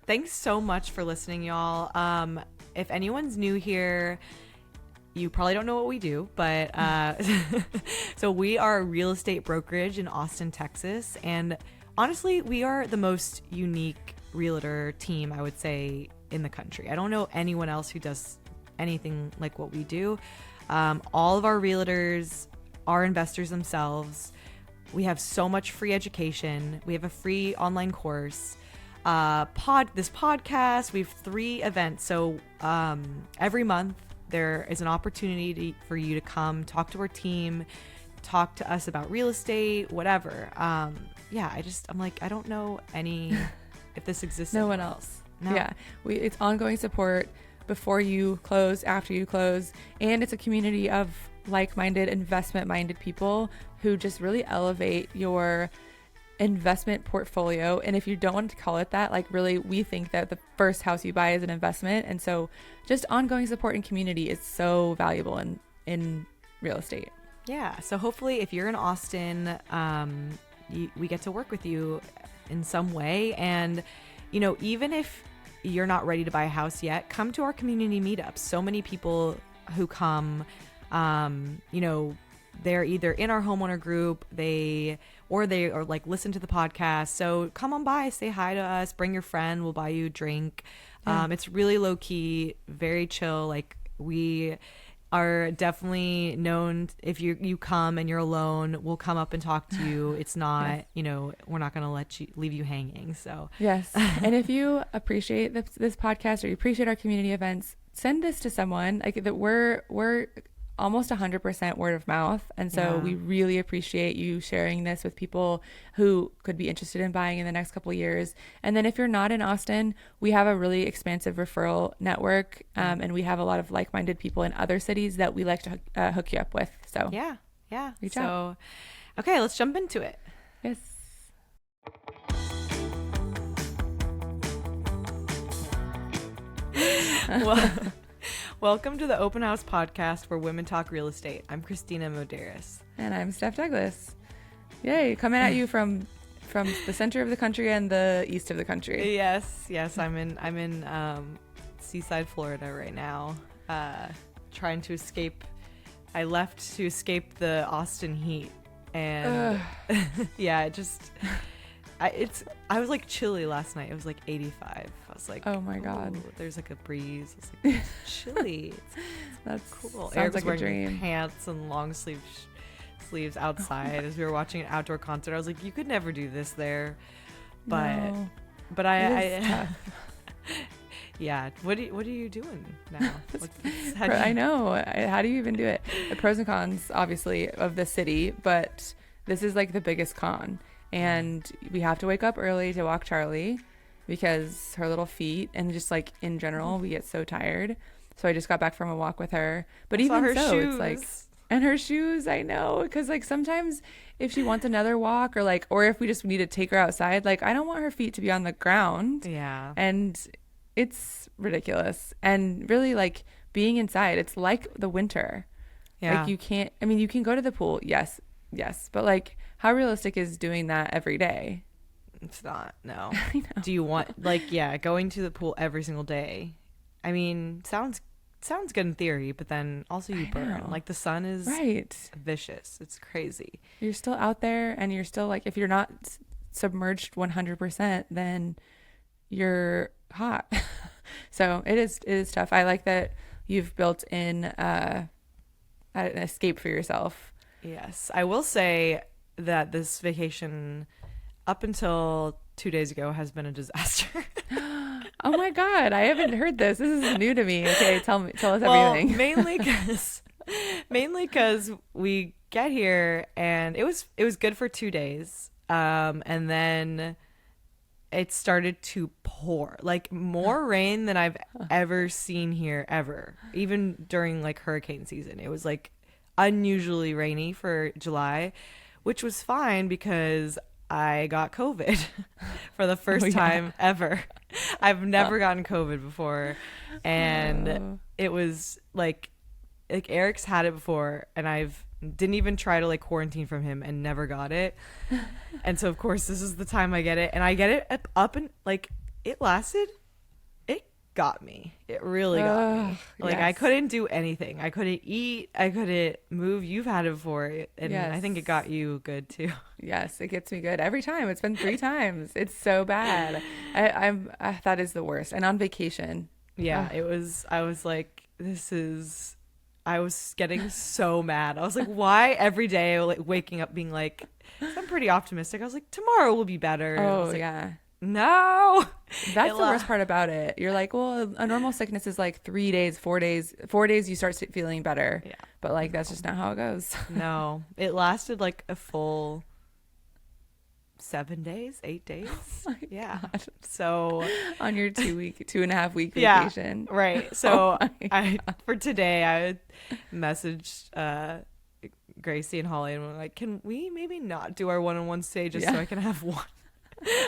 thanks so much for listening, y'all. If anyone's new here, you probably don't know what we do, but so we are a real estate brokerage in Austin, Texas. And honestly, we are the most unique realtor team, I would say, in the country. I don't know anyone else who does anything like what we do. All of our realtors are investors themselves. We have so much free education. We have a free online course. This podcast, we have 3 events. So every month there is an opportunity for you to come talk to our team, talk to us about real estate, whatever. I'm like, I don't know any if this exists. No one else. No. Yeah, it's ongoing support before you close, after you close, and it's a community of like-minded, investment-minded people who just really elevate your investment portfolio. And if you don't want to call it that, like, really, we think that the first house you buy is an investment, and so just ongoing support and community is so valuable in real estate. Yeah, so hopefully if you're in Austin, we get to work with you in some way. And even if you're not ready to buy a house yet, come to our community meetups. So many people who come, they're either in our homeowner group, they are like listen to the podcast. So come on by, say hi to us, bring your friend, we'll buy you a drink. Yeah. It's really low key, very chill. Like, we are definitely known, if you come and you're alone, we'll come up and talk to you. It's not, yes. We're not going to leave you hanging. So yes. And if you appreciate this podcast, or you appreciate our community events, send this to someone. Like, that we're almost 100% word of mouth. And so we really appreciate you sharing this with people who could be interested in buying in the next couple of years. And then if you're not in Austin, we have a really expansive referral network. And we have a lot of like-minded people in other cities that we like to hook you up with. So yeah. Reach out. Okay, let's jump into it. Yes. Well, welcome to the Open House Podcast, where women talk real estate. I'm Kristina Moderis. And I'm Steph Douglas. Yay, coming at you from the center of the country and the east of the country. Yes. I'm in Seaside, Florida right now, trying to escape. I left to escape the Austin heat, and I was like chilly last night. It was like 85. I was like, oh my God. There's like a breeze. It's like, it's chilly. That's cool. Sounds Eric was like a wearing dream. Pants and long sleeves outside as we were watching an outdoor concert. I was like, you could never do this there. But I yeah. What are you doing now? I know. How do you even do it? The pros and cons, obviously, of the city, but this is like the biggest con. And we have to wake up early to walk Charlie because her little feet, and just like in general, we get so tired. So I just got back from a walk with her. But even her so, shoes. It's like, and her shoes, I know. Because like sometimes if she wants another walk, or if we just need to take her outside, like I don't want her feet to be on the ground. Yeah. And it's ridiculous. And really, like, being inside, it's like the winter. Yeah. Like, you can go to the pool. Yes. But like, how realistic is doing that every day? It's not, no. I know. Do you want, going to the pool every single day? I mean, sounds good in theory, but then also you burn. know. Like, the sun is vicious. It's crazy. You're still out there, and you're still, like, if you're not submerged 100%, then you're hot. So it is tough. I like that you've built in an escape for yourself. Yes. I will say that this vacation, up until 2 days ago, has been a disaster. Oh my God, I haven't heard this. This is new to me. Okay, tell us everything. mainly because we get here and it was good for 2 days, and then it started to pour, like more rain than I've ever seen here ever. Even during like hurricane season, it was like unusually rainy for July, which was fine because I got COVID for the first time ever. I've never gotten COVID before. And it was like Eric's had it before, and I've didn't even try to like quarantine from him and never got it. And so of course this is the time I get it, and I get it up and like it lasted. It got me. It really got me. Like, I couldn't do anything. I couldn't eat. I couldn't move. You've had it before, and I think it got you good too. Yes, it gets me good every time. It's been 3 times. It's so bad. That is the worst. And on vacation. Yeah, it was. I was like, I was getting so mad. I was like, why every day, like waking up being like, I'm pretty optimistic. I was like, tomorrow will be better. Oh, like, yeah. No. That's the worst part about it. You're like, well, a normal sickness is like 3 days, 4 days. 4 days you start feeling better. Yeah. But like, that's just not how it goes. No. It lasted like a full 7 days, 8 days. Oh yeah. God. So on your 2.5 week vacation. Yeah, right. So for today I messaged Gracie and Holly and we're like, can we maybe not do our one-on-one stay just so I can have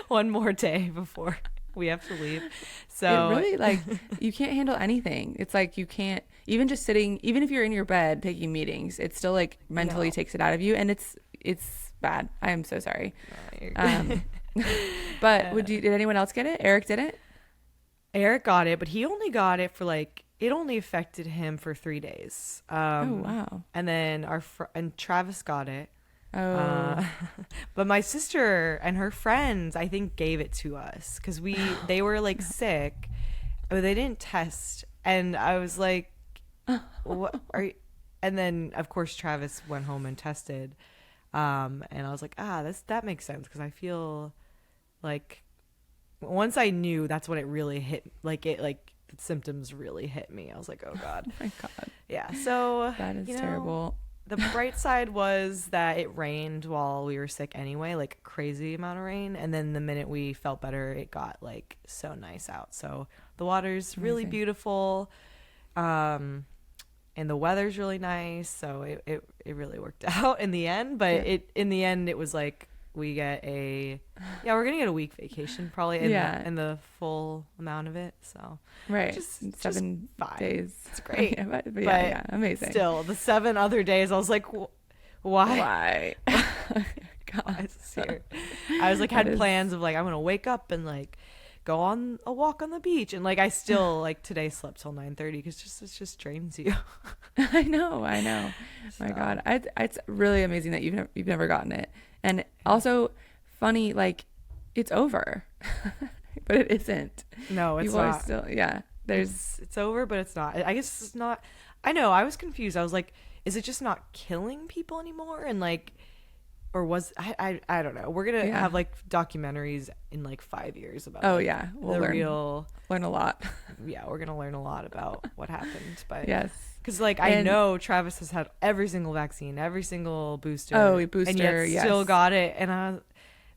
one more day before we have to leave. So it really, like, you can't handle anything. It's like you can't, even just sitting, even if you're in your bed taking meetings, it still like mentally takes it out of you, and it's bad. I am so sorry. But did anyone else get it? Eric didn't? Eric got it, but he only got it for like, it only affected him for 3 days. Oh wow. And then and Travis got it. Oh. But my sister and her friends, I think, gave it to us because they were like sick, but they didn't test. And I was like, what are you? And then of course Travis went home and tested. And I was like, that makes sense, because I feel like once I knew, that's when it really hit, the symptoms really hit me. I was like, oh God. Oh my God. Yeah. So that is terrible. The bright side was that it rained while we were sick anyway, like a crazy amount of rain. And then the minute we felt better, it got like so nice out. So the water's really beautiful. And the weather's really nice. So it really worked out in the end. But in the end, it was like, we're going to get a week vacation probably in the full amount of it. So right. Just 7 days. It's great. but amazing. Still, the 7 other days, I was like, why? God. I was like, had plans of like, I'm going to wake up and like go on a walk on the beach. And like, I still like today slept till 9:30 because it just drains you. I know. My So. God. It's really amazing that you've never gotten it. And also funny, like, it's over, but it isn't. No, it's People not. are still, it's over, but it's not. I guess it's not. I know. I was confused. I was like, is it just not killing people anymore? And like, or was I don't know. We're gonna have like documentaries in like 5 years about. Oh like, yeah, we'll learn a lot. Yeah, we're gonna learn a lot about what happened. But yes. Because like I know Travis has had every single vaccine, every single booster. And yet still got it. And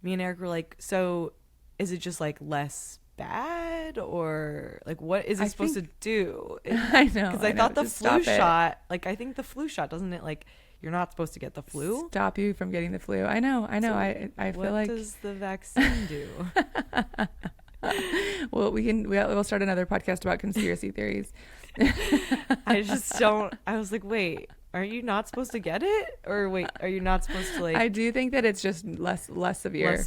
me and Eric were like, so is it just like less bad, or like what is it supposed to do? I know. Because I thought the flu shot, like I think the flu shot, doesn't it, like you're not supposed to get the flu? Stop you from getting the flu. I know. So I feel like. What does the vaccine do? Well, we'll start another podcast about conspiracy theories. I just don't. I was like, wait, are you not supposed to get it, or wait, are you not supposed to like? I do think that it's just less severe,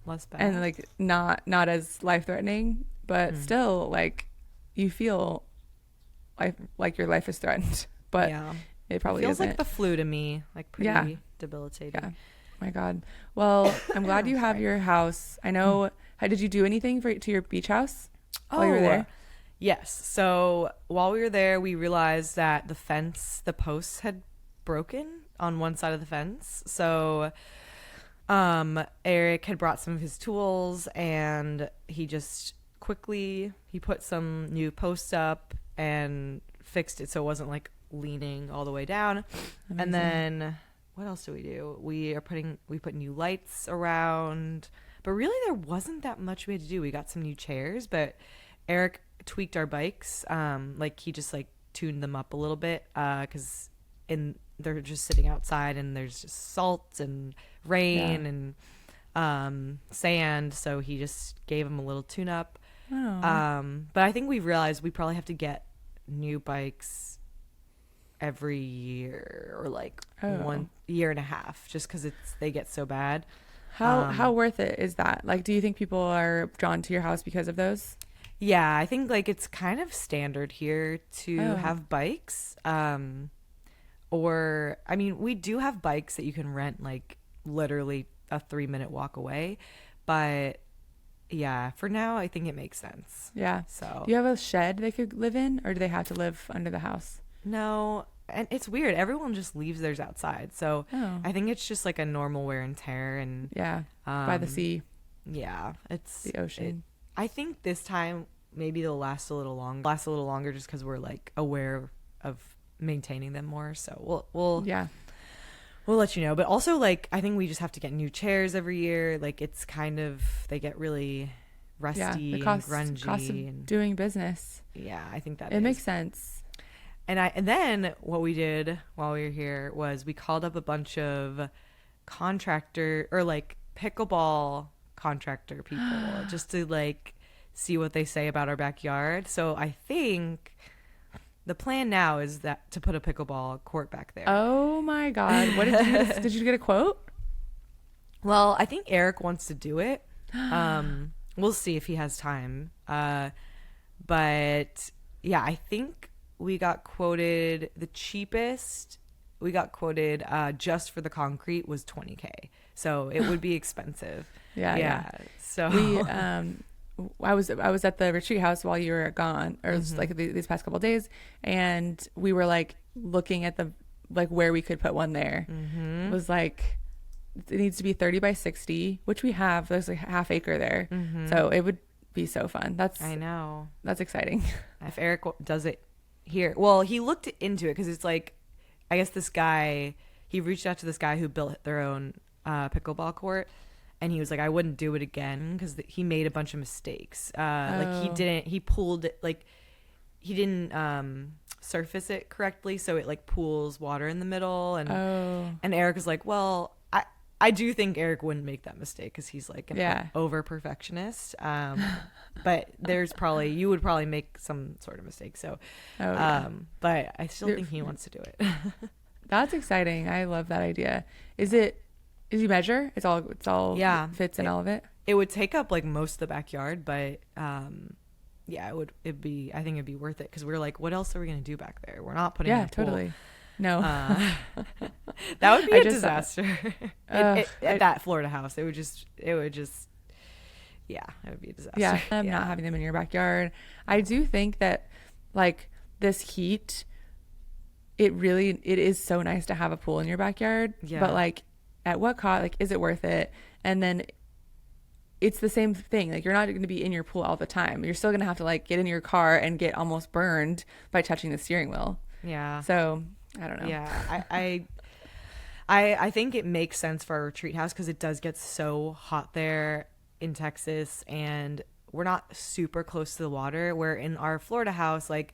less bad, and like not as life threatening, but still like you feel like your life is threatened, but it probably feels isn't. like the flu to me, like pretty debilitating. Yeah. Oh my God. Well, I'm glad you have your house. I know. Did you do anything to your beach house while you were there? Yes. So while we were there, we realized that the posts had broken on one side of the fence. So Eric had brought some of his tools, and he just quickly put some new posts up and fixed it so it wasn't like leaning all the way down. Amazing. And then what else do we do? We put new lights around, but really there wasn't that much we had to do. We got some new chairs, but Eric tweaked our bikes. Like he just like tuned them up a little bit, because they're just sitting outside and there's just salt and rain and sand, so he just gave them a little tune up. But I think we realized we probably have to get new bikes every year, or like 1 year and a half, just because they get so bad. How worth it is that? Like, do you think people are drawn to your house because of those? Yeah, I think like it's kind of standard here to have bikes. Or I mean, we do have bikes that you can rent like literally a 3-minute walk away, but yeah, for now I think it makes sense. Yeah. So do you have a shed they could live in, or do they have to live under the house? no, and it's weird. Everyone just leaves theirs outside. So I think it's just like a normal wear and tear, and by the sea. Yeah, it's the ocean. I think this time maybe they'll last a little longer just because we're like aware of maintaining them more. So we'll let you know. But also, like, I think we just have to get new chairs every year. Like, it's kind of, they get really rusty and grungy. Cost of doing business. Yeah, I think that it makes sense. And then what we did while we were here was we called up a bunch of contractor or like pickleball contractor people just to like see what they say about our backyard. So I think the plan now is that to put a pickleball court back there. Oh my God. What did you get a quote? Well, I think Eric wants to do it. We'll see if he has time. But yeah, I think we got quoted the cheapest. We got quoted just for the concrete was $20K. So it would be expensive. Yeah. So we I was at the retreat house while you were gone, or like these past couple of days, and we were like looking at the like where we could put one there. It was like it needs to be 30 by 60, which we have. There's like half acre there, so it would be so fun. I know that's exciting. If Eric does it here, well, he looked into it because it's like, I guess this guy, he reached out to this guy who built their own pickleball court. And he was like, I wouldn't do it again because he made a bunch of mistakes. Like he pulled it, like he didn't surface it correctly. So it like pools water in the middle. And Eric was like, well, I do think Eric wouldn't make that mistake because he's like an over perfectionist. But you would probably make some sort of mistake. So, but I still think he wants to do it. That's exciting. I love that idea. Did you measure? It's all fits in all of it. It would take up like most of the backyard, but I think it'd be worth it because we're like, what else are we gonna do back there? We're not putting in a pool. Totally. No, that would be a disaster. At that Florida house, it would just it would be a disaster. Yeah, not having them in your backyard. I do think that like this heat, it is so nice to have a pool in your backyard. Yeah. But like, at what cost? Like, is it worth it? And then it's the same thing. Like, you're not going to be in your pool all the time. You're still going to have to like get in your car and get almost burned by touching the steering wheel. Yeah. So I don't know. Yeah. I think it makes sense for our retreat house because it does get so hot there in Texas, and we're not super close to the water. Where in our Florida house, like,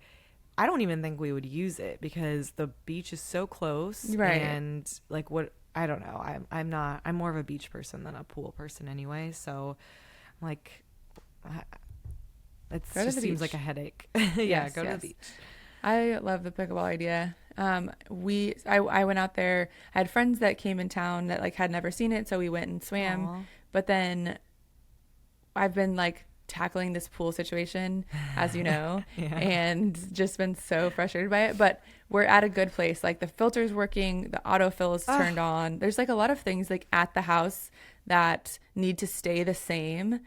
I don't even think we would use it because the beach is so close. Right. And like I don't know. I'm more of a beach person than a pool person anyway. So I'm like, it just seems like a headache. Yeah. Go to the beach. I love the pickleball idea. I went out there. I had friends that came in town that like had never seen it. So we went and swam. Aww. But then I've been like tackling this pool situation, as you know, and just been so frustrated by it. But we're at a good place. Like the filter's working, the autofill is turned on. There's like a lot of things like at the house that need to stay the same.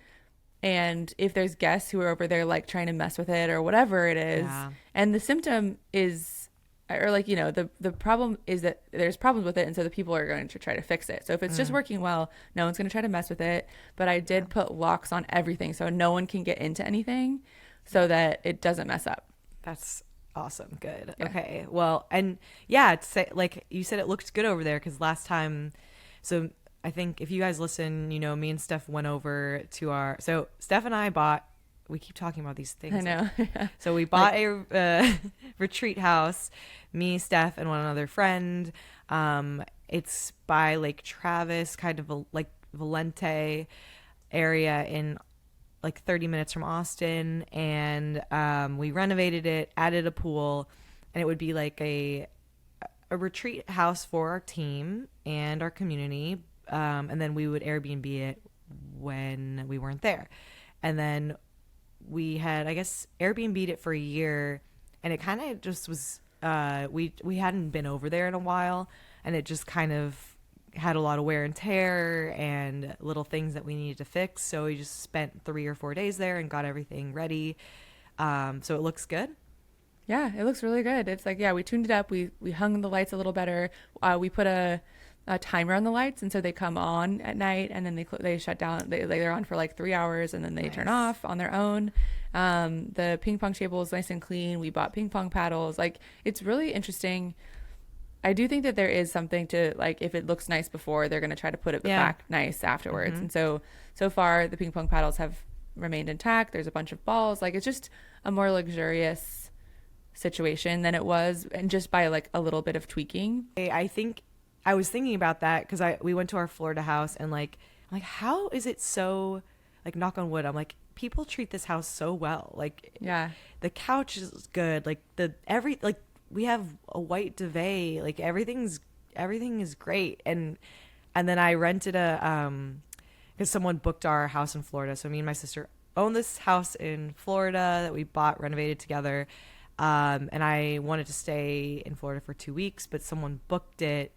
And if there's guests who are over there like trying to mess with it or whatever it is, and the symptom is, or like, you know, the problem is that there's problems with it, and so the people are going to try to fix it. So if it's just working well, no one's going to try to mess with it. But I did put locks on everything so no one can get into anything, so that it doesn't mess up. That's awesome. Good. Yeah. Okay. Well, and yeah, it's like you said, it looked good over there because last time, so I think if you guys listen, you know, me and Steph went over to so Steph and I we keep talking about these things. I know. So we bought a retreat house, me, Steph, and one other friend. It's by Lake Travis, kind of like Valente area in like 30 minutes from Austin. And we renovated it, added a pool, and it would be like a retreat house for our team and our community. and then we would Airbnb it when we weren't there. And then we had, I guess, Airbnb'd it for a year, and it kind of just was, we hadn't been over there in a while, and it just kind of had a lot of wear and tear and little things that we needed to fix. So we just spent 3 or 4 days there and got everything ready. So it looks good. Yeah, it looks really good. It's like, yeah, we tuned it up. We hung the lights a little better. We put a timer on the lights, and so they come on at night, and then they shut down. They're on for like 3 hours, and then they turn off on their own. The ping pong table is nice and clean. We bought ping pong paddles. Like, it's really interesting. I do think that there is something to, like, if it looks nice before, they're going to try to put it back nice afterwards. Mm-hmm. And so far the ping pong paddles have remained intact. There's a bunch of balls. Like, it's just a more luxurious situation than it was, and just by like a little bit of tweaking. I think I was thinking about that because we went to our Florida house, and like, I'm like, how is it so, like, knock on wood, I'm like, people treat this house so well. Like, yeah, the couch is good. Like, we have a white duvet. Like, everything is great. And then I rented because someone booked our house in Florida. So me and my sister own this house in Florida that we bought, renovated together. And I wanted to stay in Florida for 2 weeks, but someone booked it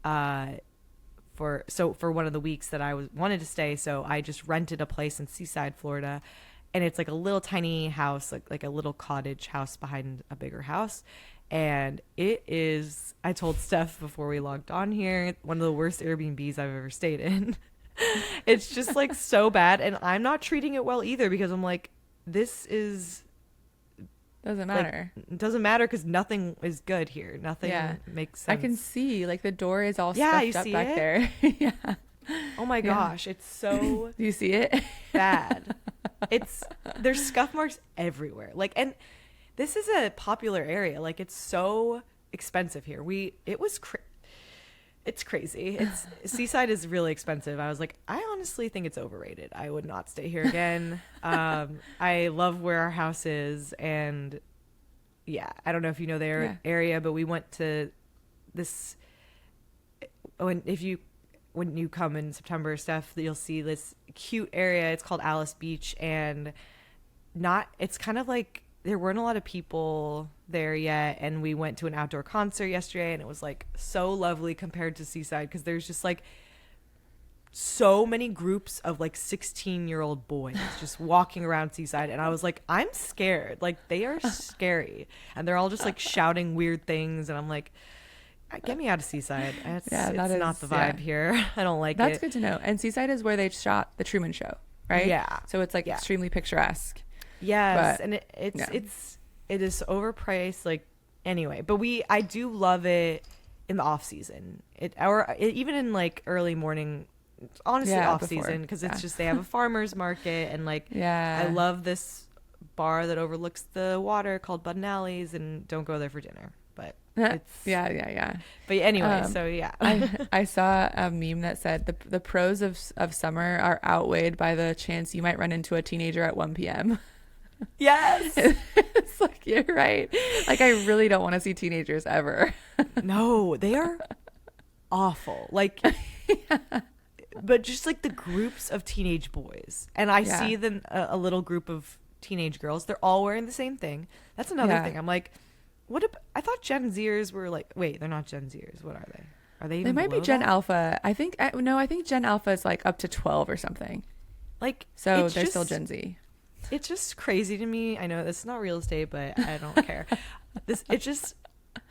for one of the weeks that I wanted to stay. So I just rented a place in Seaside, Florida, and it's like a little tiny house, like a little cottage house behind a bigger house. And it is, I told Steph before we logged on here, one of the worst Airbnbs I've ever stayed in. It's just like so bad, and I'm not treating it well either, because I'm like, this is doesn't matter. Like, it doesn't matter because nothing is good here. Nothing makes sense. I can see, like, the door is all stuffed up back there. Yeah. Oh my gosh, it's so Do you see it? bad. There's scuff marks everywhere. Like, and this is a popular area. Like, it's so expensive here. It's crazy. Seaside is really expensive. I was like, I honestly think it's overrated. I would not stay here again. I love where our house is, and yeah, I don't know if you know their area, but we went to this. When you come in September, Steph, you'll see this cute area. It's called Alice Beach, and it's kind of like, there weren't a lot of people there yet, and we went to an outdoor concert yesterday, and it was like so lovely compared to Seaside, because there's just like so many groups of like 16-year-old boys just walking around Seaside, and I was like, I'm scared. Like, they are scary, and they're all just like shouting weird things, and I'm like, get me out of Seaside. It's not the vibe here. I don't like it. That's good to know. And Seaside is where they shot The Truman Show, right? Yeah. So it's like extremely picturesque. Yes, but, and it is overpriced. Like, anyway, but I do love it in the off season. Even in like early morning, honestly, off season, because it's just, they have a farmer's market, and like, I love this bar that overlooks the water called Bud and Alley's, and don't go there for dinner, but it's But anyway, I saw a meme that said the pros of summer are outweighed by the chance you might run into a teenager at 1 p.m. Yes. It's like, you're right. Like, I really don't want to see teenagers ever. No, they are awful. Like, but just like the groups of teenage boys, and I see them, a little group of teenage girls, they're all wearing the same thing. That's another thing. I'm like, I thought Gen Zers were like, wait, they're not Gen Zers. What are they? Are they even They might be Gen Alpha. I think Gen Alpha is like up to 12 or something. Like, so they're still Gen Z. It's just crazy to me. I know this is not real estate, but I don't care.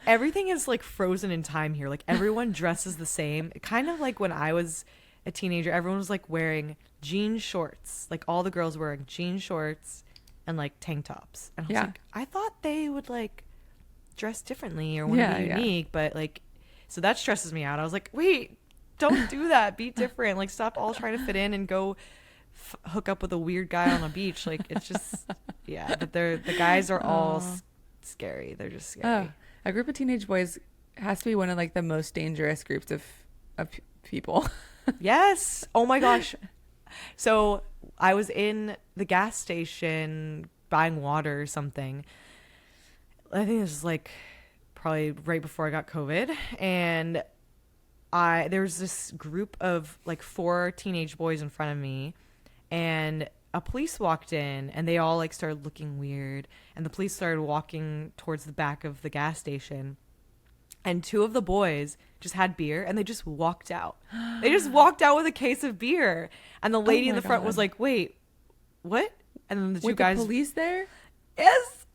Everything is like frozen in time here. Like, everyone dresses the same. Kind of like when I was a teenager, everyone was like wearing jean shorts. Like, all the girls wearing jean shorts and like tank tops. And I was like, I thought they would like dress differently or want to be unique, but like, so that stresses me out. I was like, wait, don't do that. Be different. Like, stop all trying to fit in and go hook up with a weird guy on a beach. Like, it's just but the guys are all scary. They're just scary. A group of teenage boys has to be one of like the most dangerous groups of people. Yes. Oh my gosh. So I was in the gas station buying water or something. I think this was like probably right before I got COVID, and there was this group of like 4 teenage boys in front of me, and a police walked in, and they all like started looking weird, and the police started walking towards the back of the gas station, and 2 of the boys just had beer, and they just walked out. They just walked out with a case of beer, and the lady in the front was like, "Wait, what?" And then the 2 guys, the police there? Yes.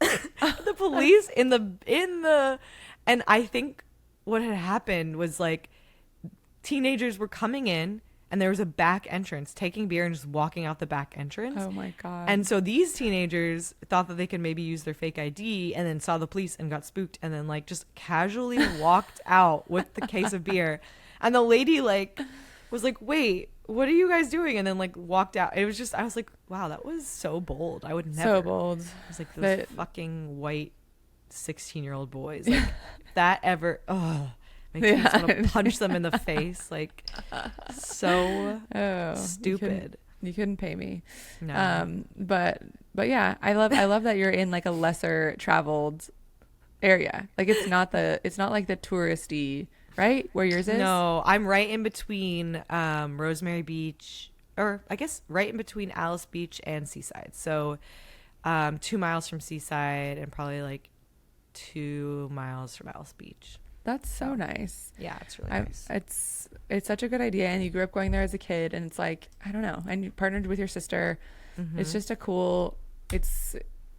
The police in the and I think what had happened was like teenagers were coming in, and there was a back entrance, taking beer and just walking out the back entrance. Oh my God. And so these teenagers thought that they could maybe use their fake ID, and then saw the police and got spooked, and then like just casually walked out with the case of beer. And the lady like was like, "Wait, what are you guys doing?" And then like walked out. It was just, I was like, wow, that was so bold. I would never. So bold. It was like those fucking white 16-year-old boys. Like that ever, makes me just want to punch them in the face. Like so stupid. You couldn't pay me. No. But yeah, I love that you're in like a lesser traveled area. Like it's not like the touristy, right? Where yours is? No, I'm right in between Rosemary Beach, or I guess right in between Alice Beach and Seaside. So 2 miles from Seaside and probably like 2 miles from Alice Beach. That's so nice. Yeah, it's really nice. It's such a good idea, and you grew up going there as a kid, and it's like, I don't know, and you partnered with your sister. Mm-hmm. It's just it's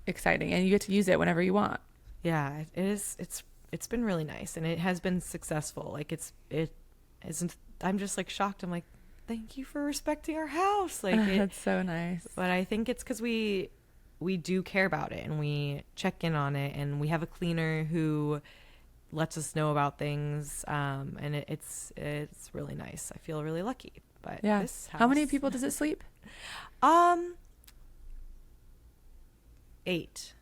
exciting, and you get to use it whenever you want. Yeah, it is. It's been really nice, and it has been successful. Like it isn't. I'm just like shocked. I'm like, thank you for respecting our house. Like that's so nice. But I think it's because we do care about it, and we check in on it, and we have a cleaner who lets us know about things, and it's really nice. I feel really lucky. But yeah, this house, how many people does it sleep? 8.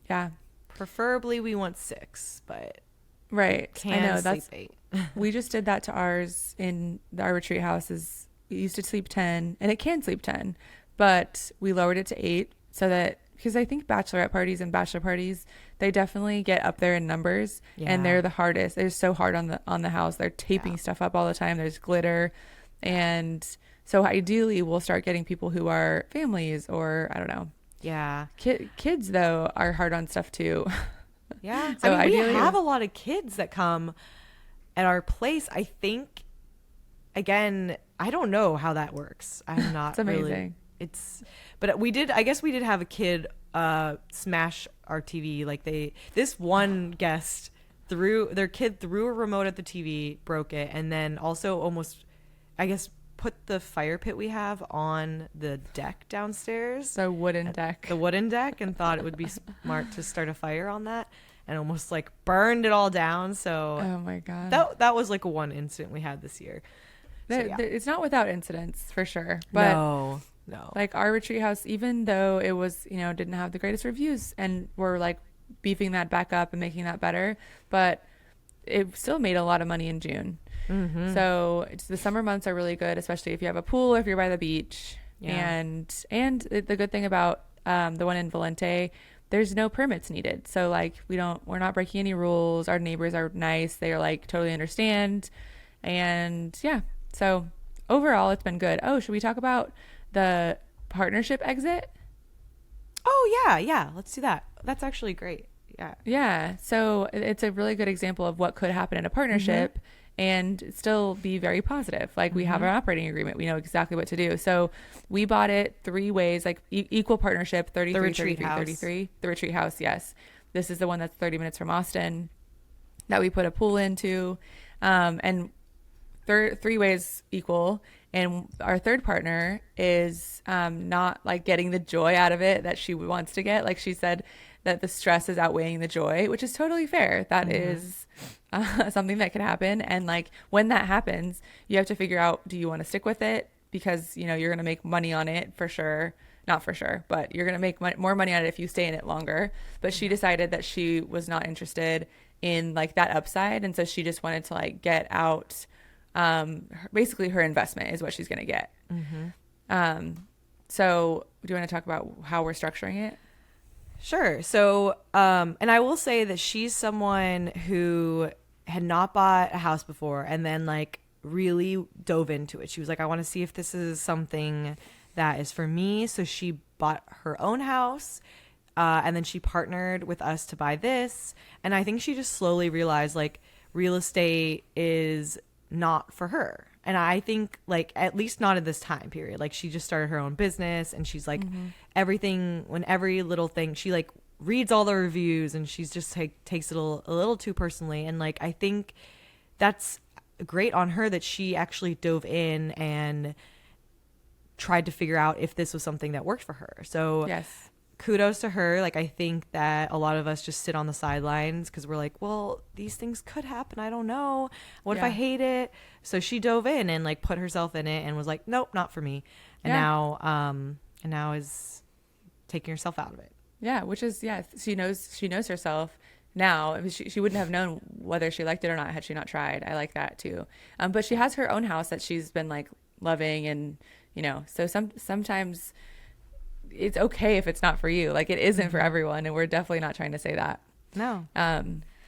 Yeah, preferably we want 6, but right. I know that's 8. We just did that to ours in our retreat houses. It used to sleep 10, and it can sleep 10, but we lowered it to 8 so that, because I think bachelorette parties and bachelor parties, they definitely get up there in numbers, and they're the hardest. They're so hard on the house. They're taping stuff up all the time. There's glitter, and so ideally we'll start getting people who are families, or I don't know. Yeah. Kids though are hard on stuff too. Yeah. So I mean, we have a lot of kids that come at our place. I think, again, I don't know how that works. I'm not. It's amazing. But I guess we did have a kid smash our TV. Like this one guest their kid threw a remote at the TV, broke it, and then also almost, I guess, put the fire pit we have on the deck downstairs. The wooden deck, and thought it would be smart to start a fire on that, and almost like burned it all down. So oh my God, that was like one incident we had this year. So, yeah. It's not without incidents for sure, but no. Like our retreat house, even though it was, didn't have the greatest reviews, and we're like beefing that back up and making that better, but it still made a lot of money in June. Mm-hmm. So the summer months are really good, especially if you have a pool or if you're by the beach. Yeah. And the good thing about the one in Valente, there's no permits needed. So like we're not breaking any rules. Our neighbors are nice. They are like totally understand. And yeah, so overall it's been good. Oh, should we talk about the partnership exit? Oh yeah, let's do that. That's actually great. Yeah, so it's a really good example of what could happen in a partnership, mm-hmm. and still be very positive. Like mm-hmm. we have our operating agreement, we know exactly what to do. So we bought it 3 ways, like equal partnership, 33 33. The retreat house, yes. This is the one that's 30 minutes from Austin that we put a pool into, and 3 ways equal. And our third partner is not like getting the joy out of it that she wants to get. Like she said that the stress is outweighing the joy, which is totally fair. That mm-hmm. is something that could happen. And like when that happens, you have to figure out, do you want to stick with it? Because, you're going to make money on it for sure. Not for sure, but you're going to make more money on it if you stay in it longer. But she decided that she was not interested in like that upside. And so she just wanted to like get out. Basically her investment is what she's going to get. Mm-hmm. So do you want to talk about how we're structuring it? Sure. So, and I will say that she's someone who had not bought a house before, and then like really dove into it. She was like, I want to see if this is something that is for me. So she bought her own house. And then she partnered with us to buy this. And I think she just slowly realized like real estate is not for her. And I think like at least not at this time period. Like she just started her own business and she's like everything, when every little thing, she like reads all the reviews and she's just takes it a little too personally. And like I think that's great on her that she actually dove in and tried to figure out if this was something that worked for her. So yes, kudos to her. Like I think that a lot of us just sit on the sidelines because we're like, well, these things could happen, I don't know, what if I hate it? So she dove in and like put herself in it and was like, nope, not for me. And now is taking herself out of it. Yeah, which is she knows herself now. I mean, she wouldn't have known whether she liked it or not had she not tried. I like that too. But she has her own house that she's been like loving, and so sometimes it's okay if it's not for you. Like it isn't for everyone, and we're definitely not trying to say that. No.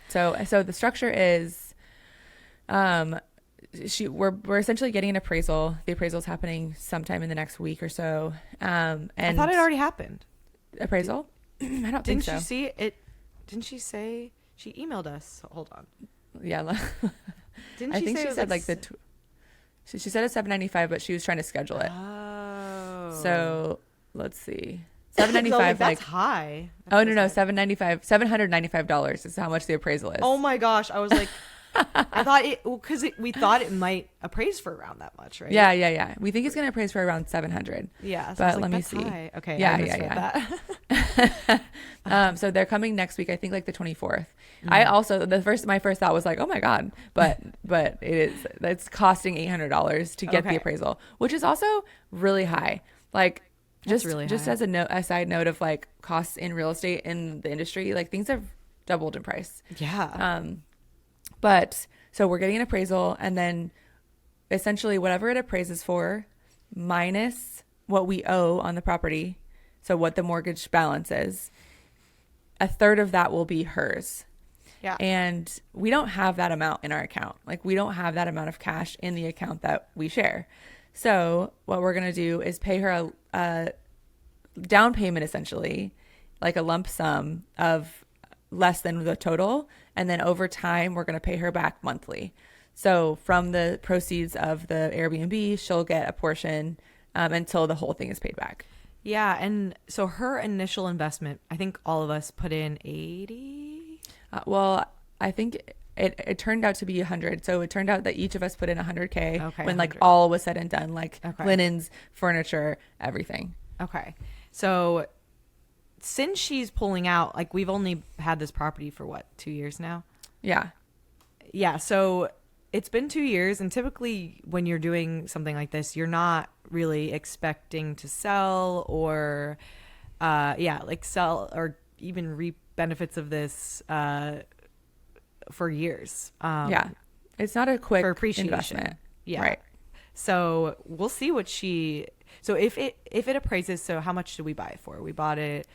So the structure is, we're essentially getting an appraisal. The appraisal is happening sometime in the next week or so. And I thought it already happened. Appraisal? I don't think so. Didn't she see it? Didn't she say she emailed us? Hold on. Yeah. Didn't I she think say she said like she said it's $795, but she was trying to schedule it. Oh. So let's see. $795 that's high. No, $795 is how much the appraisal is. Oh my gosh, I was like, I thought we thought it might appraise for around that much, right? Yeah. We think it's going to appraise for around 700. Yeah, so but let me see. High. Okay. Yeah. So they're coming next week. I think like the 24th. I also my first thought was like, oh my god, but it's costing $800 to get the appraisal, which is also really high. Like just as a side note of like costs in real estate in the industry, like things have doubled in price. Yeah. But so we're getting an appraisal, and then essentially whatever it appraises for minus what we owe on the property, so what the mortgage balance is, a third of that will be hers. Yeah. And we don't have that amount in our account. Like we don't have that amount of cash in the account that we share. So what we're going to do is pay her a down payment, essentially, like a lump sum of less than the total. And then over time, we're going to pay her back monthly. So from the proceeds of the Airbnb, she'll get a portion until the whole thing is paid back. Yeah. And so her initial investment, I think all of us put in 80. Well, I think it turned out to be 100. So it turned out that each of us put in 100K when 100. Like all was said and done, like linens, furniture, everything. Okay. So since she's pulling out, like we've only had this property for what, 2 years now? Yeah. Yeah. So it's been 2 years, and typically when you're doing something like this, you're not really expecting to sell or, sell or even reap benefits of this for years. It's not a quick for appreciation. Investment. Yeah. Right. So we'll see what so if it appraises, so how much did we buy it for? We bought it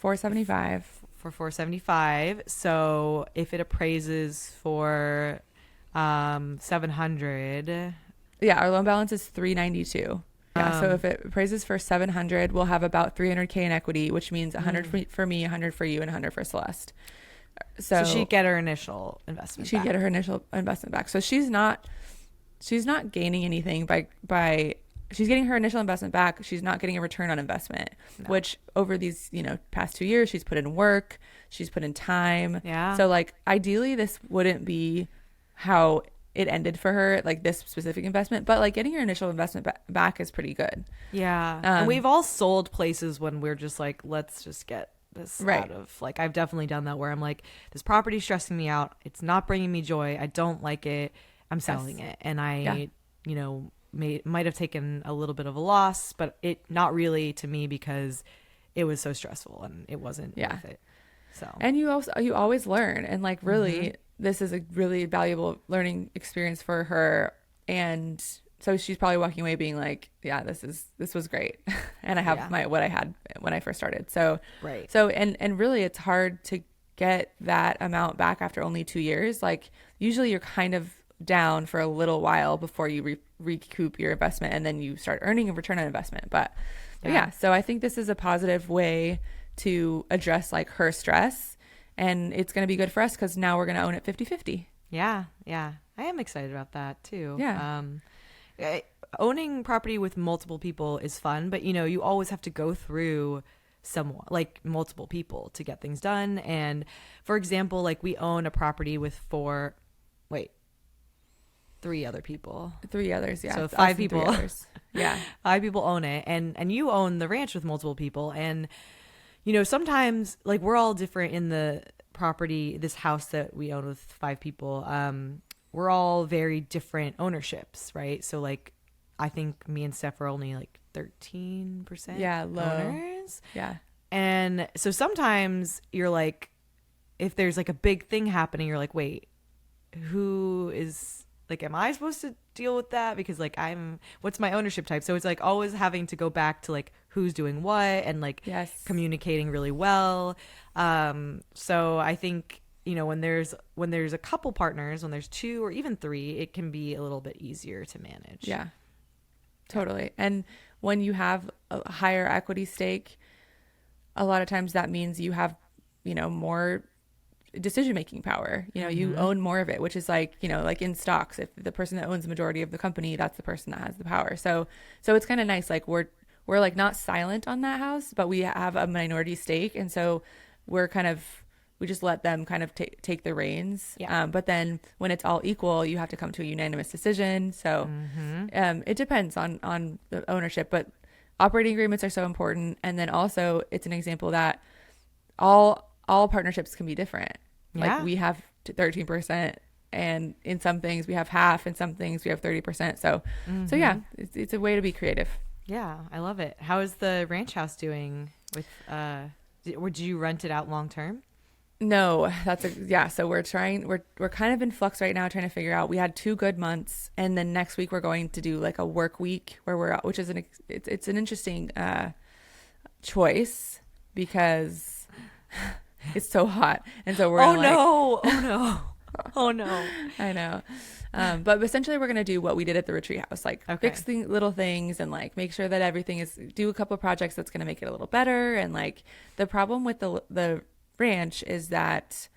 $475 for $475. So if it appraises for $700, our loan balance is $392. So if it appraises for $700, we'll have about $300K in equity, which means $100 for me, $100 for you, and $100 for Celeste. So she'd get her initial investment. She'd get her initial investment back. So she's not gaining anything by she's getting her initial investment back. She's not getting a return on investment, which over these, past 2 years, she's put in work, she's put in time. Yeah. So like ideally this wouldn't be how it ended for her, like this specific investment, but like getting your initial investment back is pretty good. Yeah. And we've all sold places when we're just like, let's just get this out of, like, I've definitely done that where I'm like, this property's stressing me out. It's not bringing me joy. I don't like it. I'm selling it. And I, might have taken a little bit of a loss, but it not really to me because it was so stressful and it wasn't worth it. So, and you always learn, and like really this is a really valuable learning experience for her. And so she's probably walking away being like, yeah, this was great. And I have what I had when I first started. So, So, and really it's hard to get that amount back after only 2 years. Like usually you're kind of down for a little while before you recoup your investment, and then you start earning a return on investment. But yeah, so I think this is a positive way to address like her stress, and it's going to be good for us because now we're going to own it 50-50. Yeah. I am excited about that too. Yeah. Owning property with multiple people is fun, but you always have to go through someone, like multiple people, to get things done. And for example, like we own a property with three other people. Three others, yeah. So 5 people. Yeah. 5 people own it, and you own the ranch with multiple people. And sometimes like we're all different in the property, this house that we own with 5 people. We're all very different ownerships, right? So like I think me and Steph are only like 13% low owners. Yeah. And so sometimes you're like, if there's like a big thing happening, you're like, wait, who is like, am I supposed to deal with that? Because like what's my ownership type? So it's like always having to go back to like who's doing what, and like communicating really well. So I think, when there's a couple partners, when there's 2 or even 3, it can be a little bit easier to manage. Yeah, totally. And when you have a higher equity stake, a lot of times that means you have, more decision-making power. You own more of it, which is like, like in stocks, if the person that owns the majority of the company, that's the person that has the power. So it's kind of nice. Like we're like not silent on that house, but we have a minority stake. And so we just let them kind of take the reins. Yeah. But then when it's all equal, you have to come to a unanimous decision. So it depends on the ownership, but operating agreements are so important. And then also it's an example that all partnerships can be different. Yeah. Like we have 13%, and in some things we have half, in some things we have 30%. So yeah, it's a way to be creative. Yeah, I love it. How is the ranch house doing with, did you rent it out long term? No, so we're kind of in flux right now, trying to figure out. We had 2 good months, and then next week we're going to do like a work week which is it's an interesting choice because it's so hot, and so we're oh no. I know. But essentially we're going to do what we did at the retreat house, like fix the little things and like make sure that everything do a couple of projects that's going to make it a little better. And like the problem with the ranch is that,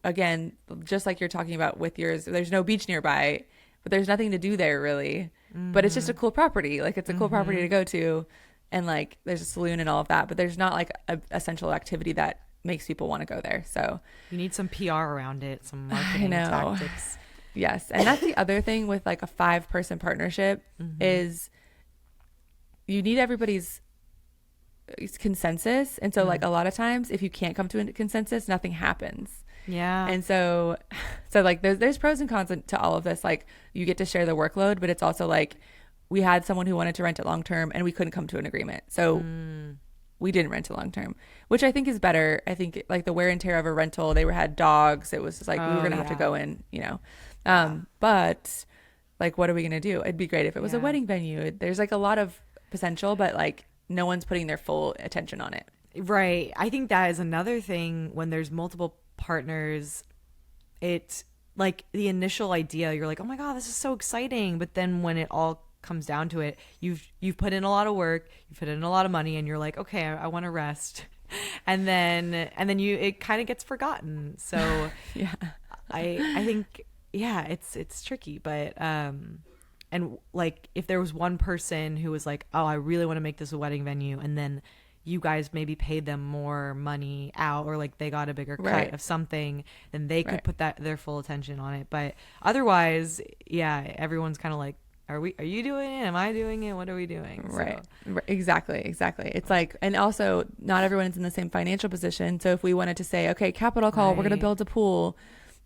again, just like you're talking about with yours, there's no beach nearby, but there's nothing to do there really. But it's just a cool property. Like it's a cool property to go to, and like there's a saloon and all of that, but there's not like a essential activity that makes people want to go there. So you need some PR around it, some marketing tactics. Yes. And that's the other thing with like a 5-person partnership is you need everybody's consensus. And so like a lot of times if you can't come to a consensus, nothing happens. Yeah. And so like there's pros and cons to all of this. Like you get to share the workload, but it's also like we had someone who wanted to rent it long term and we couldn't come to an agreement. So we didn't rent it long term, which I think is better. I think like the wear and tear of a rental, they had dogs. It was just like we were going to have to go in, but like, what are we going to do? It'd be great if it was a wedding venue. There's like a lot of potential, but like no one's putting their full attention on it. Right. I think that is another thing when there's multiple partners. It's like the initial idea, you're like, oh my God, this is so exciting. But then when it all comes down to it, you've put in a lot of work, you've put in a lot of money, and you're like, okay, I want to rest. And then it kind of gets forgotten. So yeah, I think, yeah, it's tricky, but, and like if there was one person who was like, oh, I really want to make this a wedding venue, and then you guys maybe paid them more money out, or like they got a bigger cut of something, then they could put their full attention on it. But otherwise, yeah, everyone's kind of like, are you doing it? Am I doing it? What are we doing? Right. Exactly. It's like, and also not everyone's in the same financial position. So if we wanted to say, okay, capital call, we're going to build a pool,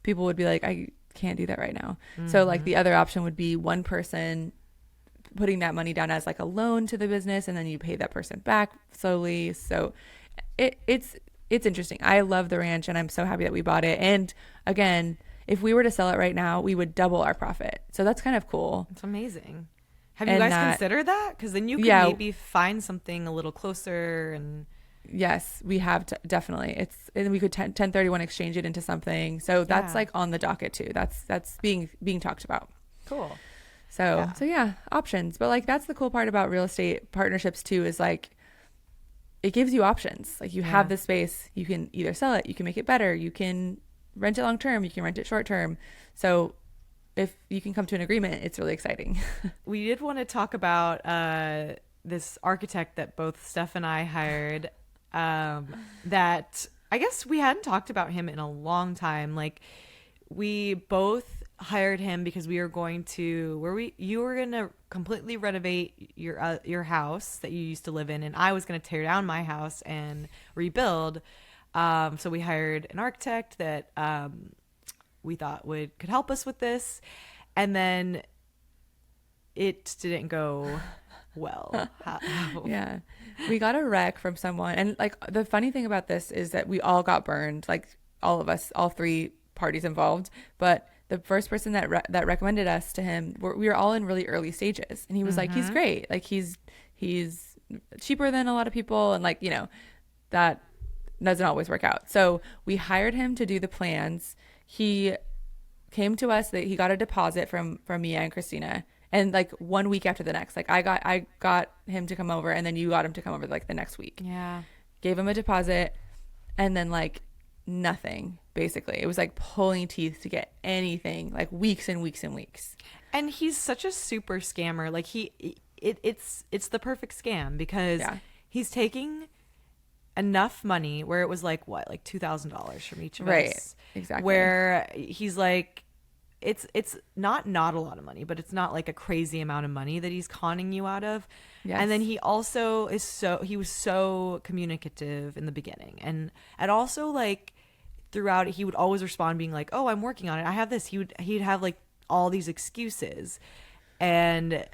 people would be like, I can't do that right now. So like the other option would be one person putting that money down as like a loan to the business, and then you pay that person back slowly. So it's interesting. I love the ranch, and I'm so happy that we bought it. And again, if we were to sell it right now, we would double our profit. So that's kind of cool. It's amazing. Have you guys considered that? Because then you could maybe find something a little closer. And Yes, we have definitely. And we could 1031 exchange it into something. So that's like on the docket too. That's being talked about. Cool. So yeah, options. But like that's the cool part about real estate partnerships too, is like it gives you options. Like you have the space, you can either sell it, you can make it better, you can rent it long term, you can rent it short term. So if you can come to an agreement, it's really exciting. We did want to talk about this architect that both Steph and I hired, that I guess we hadn't talked about him in a long time. Like we both hired him because we were going to you were going to completely renovate your house that you used to live in, and I was going to tear down my house and rebuild. So we hired an architect that we thought could help us with this, and then it didn't go well. Yeah, we got a rec from someone, and like the funny thing about this is that we all got burned, like all of us, all three parties involved, but the first person that recommended us to him, we were all in really early stages, and he was like, he's great, like he's cheaper than a lot of people, and like, you know, that doesn't always work out. So we hired him to do the plans. He came to us that he got a deposit from me and Kristina, and like 1 week after the next, like I got him to come over, and then you got him to come over like the next week. Yeah, gave him a deposit, and then like nothing. Basically, it was like pulling teeth to get anything, like weeks and weeks and weeks. And he's such a super scammer. Like it's the perfect scam, because he's taking enough money where it was like like $2,000 from each of us. Exactly. Where he's like, it's not a lot of money, but it's not like a crazy amount of money that he's conning you out of. Yes. And then he also he was so communicative in the beginning, and also like throughout he would always respond being like, oh, I'm working on it, I have this. He'd have like all these excuses, and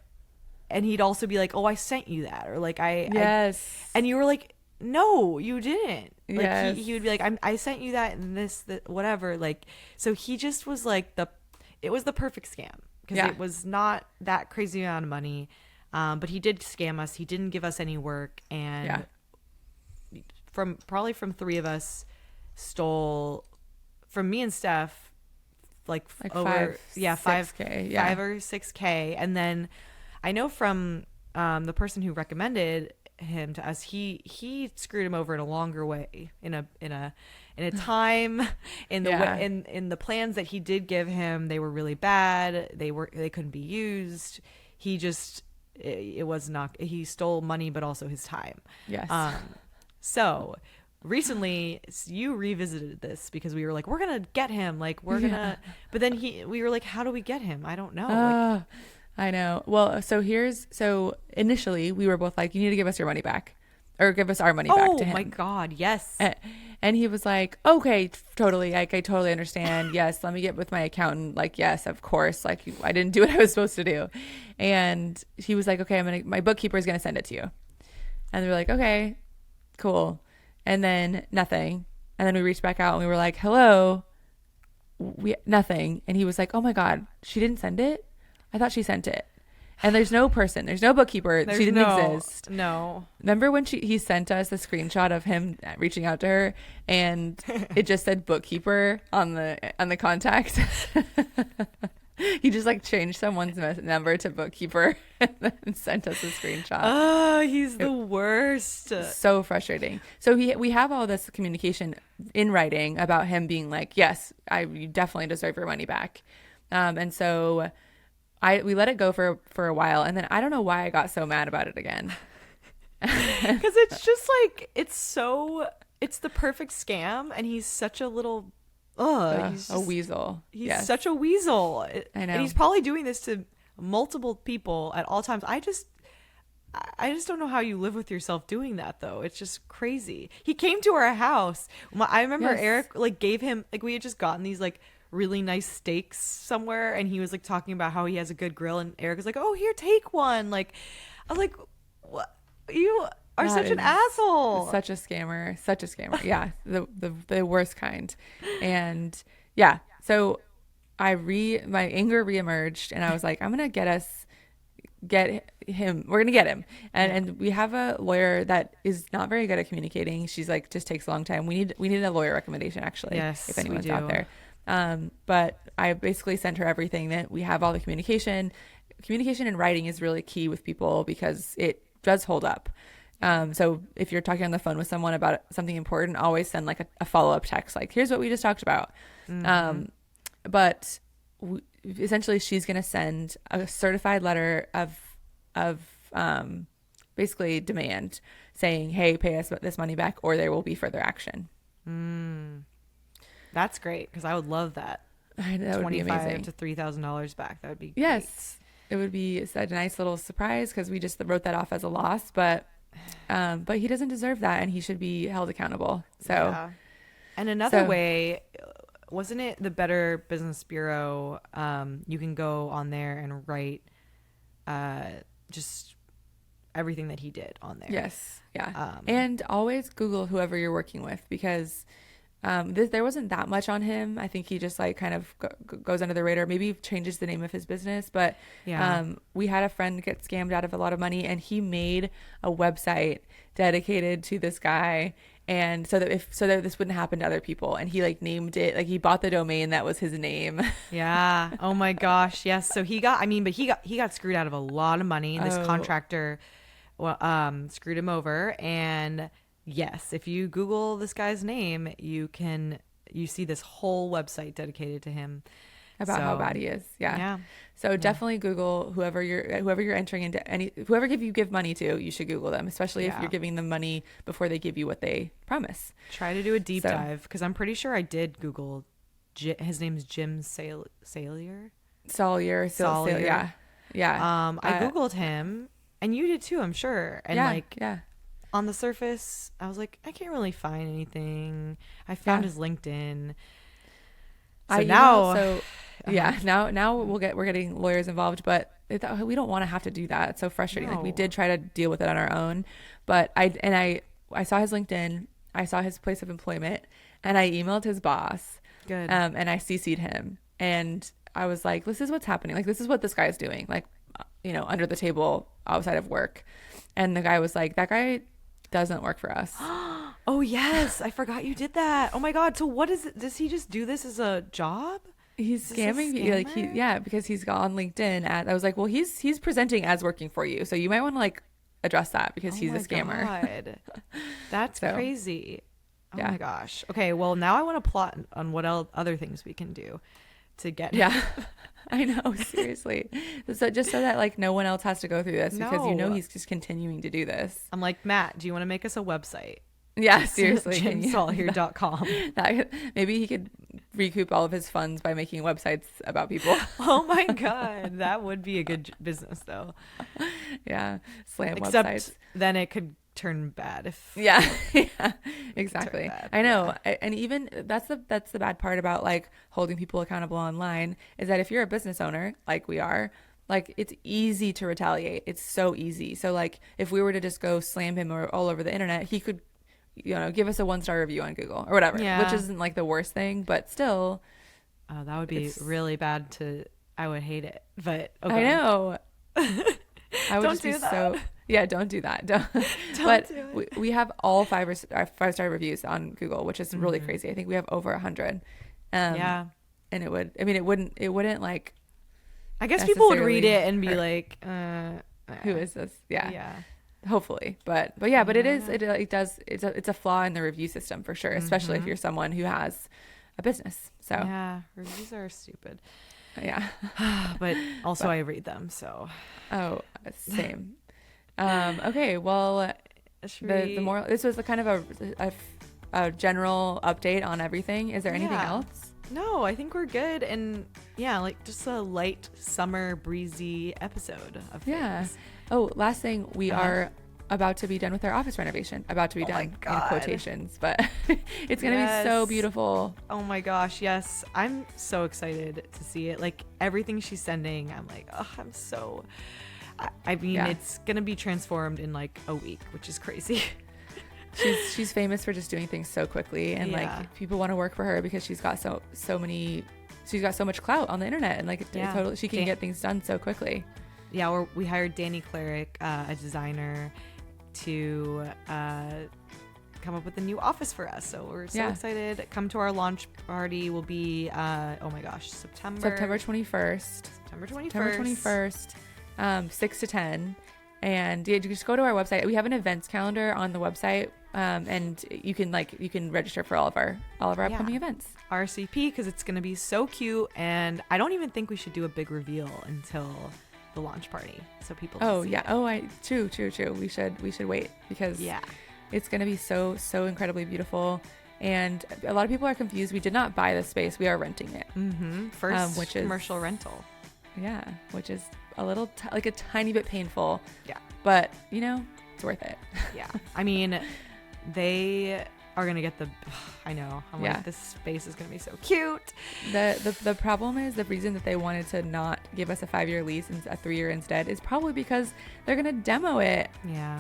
he'd also be like, oh, I sent you that, or like and you were like, no, you didn't. Like yes. he would be like, I sent you that and this, whatever. Like, so he just was like it was the perfect scam, because it was not that crazy amount of money. But he did scam us. He didn't give us any work. And from three of us, stole from me and Steph, like over 5K, 5 or 6K. And then I know from the person who recommended him to us, he screwed him over in a longer way, in a time, in the plans that he did give him, they were really bad, they couldn't be used. He just, it was not, he stole money but also his time. Yes. So recently you revisited this, because we were like, we're gonna get him, like we're gonna but then we were like, how do we get him? I don't know. I know. Well, so initially we were both like, you need to give us your money back, or give us our money back to him. Oh my God, yes. And he was like, okay, totally. Like, I totally understand. Yes, let me get with my accountant. Like, yes, of course. Like, I didn't do what I was supposed to do. And he was like, okay, my bookkeeper is going to send it to you. And they were like, okay, cool. And then nothing. And then we reached back out and we were like, hello, nothing. And he was like, oh my God, she didn't send it? I thought she sent it. And there's no bookkeeper. She didn't exist. No. Remember when he sent us a screenshot of him reaching out to her, and it just said bookkeeper on the contact? He just like changed someone's number to bookkeeper and then sent us a screenshot. Oh, he's the worst. So frustrating. So we have all this communication in writing about him being like, yes, you definitely deserve your money back. And so we let it go for a while, and then I don't know why I got so mad about it again. Because it's just like, it's the perfect scam, and he's such a little he's just a weasel. He's such a weasel. I know. And he's probably doing this to multiple people at all times. I just don't know how you live with yourself doing that, though. It's just crazy. He came to our house. I remember Eric like gave him, like, we had just gotten these like really nice steaks somewhere, and he was like talking about how he has a good grill, and Eric was like, oh, here, take one. Like, I was like, what? You are such an asshole. Such a scammer. Yeah, the worst kind. And so my anger reemerged, and I was like, I'm gonna get us get him. We're gonna get him, and we have a lawyer that is not very good at communicating. She's like, just takes a long time. We need a lawyer recommendation, actually. Yes, if anyone's we do. out there. But I basically sent her everything that we have, all the communication and writing is really key with people because it does hold up. So if you're talking on the phone with someone about something important, always send like a follow-up text, like, here's what we just talked about. But essentially she's going to send a certified letter of basically demand saying, hey, pay us this money back or there will be further action. That's great, because I would love that. That would be amazing. $25,000 to $3,000 back. That would be yes. Great. It would be a nice little surprise because we just wrote that off as a loss, but he doesn't deserve that and he should be held accountable. So, yeah. And another way, wasn't it the Better Business Bureau? You can go on there and write just everything that he did on there. Yes. Yeah. And always Google whoever you're working with, because there wasn't that much on him. I think he just like kind of goes under the radar, maybe changes the name of his business. But we had a friend get scammed out of a lot of money, and he made a website dedicated to this guy. And so that this wouldn't happen to other people. And he like named it, like he bought the domain that was his name. Yeah. Oh my gosh. Yes. So he got screwed out of a lot of money. This contractor screwed him over. And yes, if you Google this guy's name, you see this whole website dedicated to him about how bad he is. Yeah. So definitely Google whoever you're entering into whoever you give money to, you should Google them, especially if you're giving them money before they give you what they promise. Try to do a deep dive, because I'm pretty sure I did Google. His name's Jim Sawyer. Sawyer. Yeah. I Googled him, and you did too, I'm sure. And on the surface, I was like, I can't really find anything. I found his LinkedIn. Now we're getting lawyers involved, but we don't want to have to do that. It's so frustrating. No. Like, we did try to deal with it on our own, but I saw his LinkedIn, I saw his place of employment, and I emailed his boss. Good. And I CC'd him, and I was like, this is what's happening. Like, this is what this guy is doing. Like, under the table outside of work. And the guy was like, that guy doesn't work for us. Oh yes, I forgot you did that. Oh my god. So what is it? Does he just do this as a job? He's scamming me. Like because he's got on LinkedIn I was like, well, he's presenting as working for you, so you might want to like address that, because he's a scammer. God. That's crazy. Oh my gosh. Okay, well, now I want to plot on what other things we can do to get I know, seriously. So just so that like no one else has to go through this, because he's just continuing to do this. I'm like, Matt, do you want to make us a website? Yeah, seriously. JimSawyer.com. Maybe he could recoup all of his funds by making websites about people. Oh my god, that would be a good business though. Yeah, slam Except websites. Then it could turn bad if exactly. I know. And even that's the bad part about like holding people accountable online, is that if you're a business owner like we are, like, it's easy to retaliate. It's so easy. So like if we were to just go slam him all over the internet, he could give us a 1-star review on Google or whatever, which isn't like the worst thing, but still. Oh, that would be really bad I would hate it, but okay. I know. I would don't do that. Don't do that. But do it. We have all 5-star reviews on Google, which is really crazy. I think we have over 100. And it wouldn't like, I guess people would read it and be like, who is this? Yeah. Hopefully. But it's a flaw in the review system for sure, especially if you're someone who has a business. So reviews are stupid. Yeah. But also I read them, so. Oh, same. Okay, well, the moral, this was a kind of a general update on everything. Is there anything else? No, I think we're good. And like just a light summer breezy episode of things. Oh, last thing, we are about to be done with our office renovation. About to be done in quotations, but it's going to be so beautiful. Oh my gosh, yes. I'm so excited to see it. Like everything she's sending, I'm like, it's going to be transformed in like a week, which is crazy. She's famous for just doing things so quickly, and like people want to work for her because she's got so much clout on the internet, and like totally she can get things done so quickly. yeah, we hired Danny Cleric, a designer, to come up with a new office for us. So we're so excited. Come to our launch party. Will be September 21st. September 21st. September 21st, 6 to 10. And yeah, just go to our website. We have an events calendar on the website, and you can register for all of our upcoming events. RSVP, because it's going to be so cute. And I don't even think we should do a big reveal until the launch party, so people can see it. True. We should wait, because it's going to be so incredibly beautiful. And a lot of people are confused. We did not buy this space. We are renting it. First which is commercial rental. Yeah, which is a little like a tiny bit painful. Yeah. But, it's worth it. Yeah. I mean, they are going to get I know. I'm like, this space is going to be so cute. The problem is, the reason that they wanted to not give us a 5-year lease and a 3-year instead is probably because they're going to demo it. Yeah.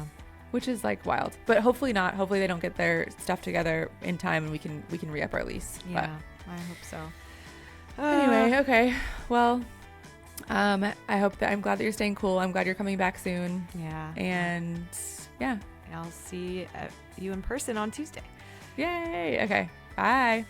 Which is like wild, but hopefully not. Hopefully they don't get their stuff together in time and we can re-up our lease. Yeah, but I hope so. Anyway, okay. Well, I'm glad that you're staying cool. I'm glad you're coming back soon. Yeah. And yeah. I'll see you in person on Tuesday. Yay. Okay. Bye.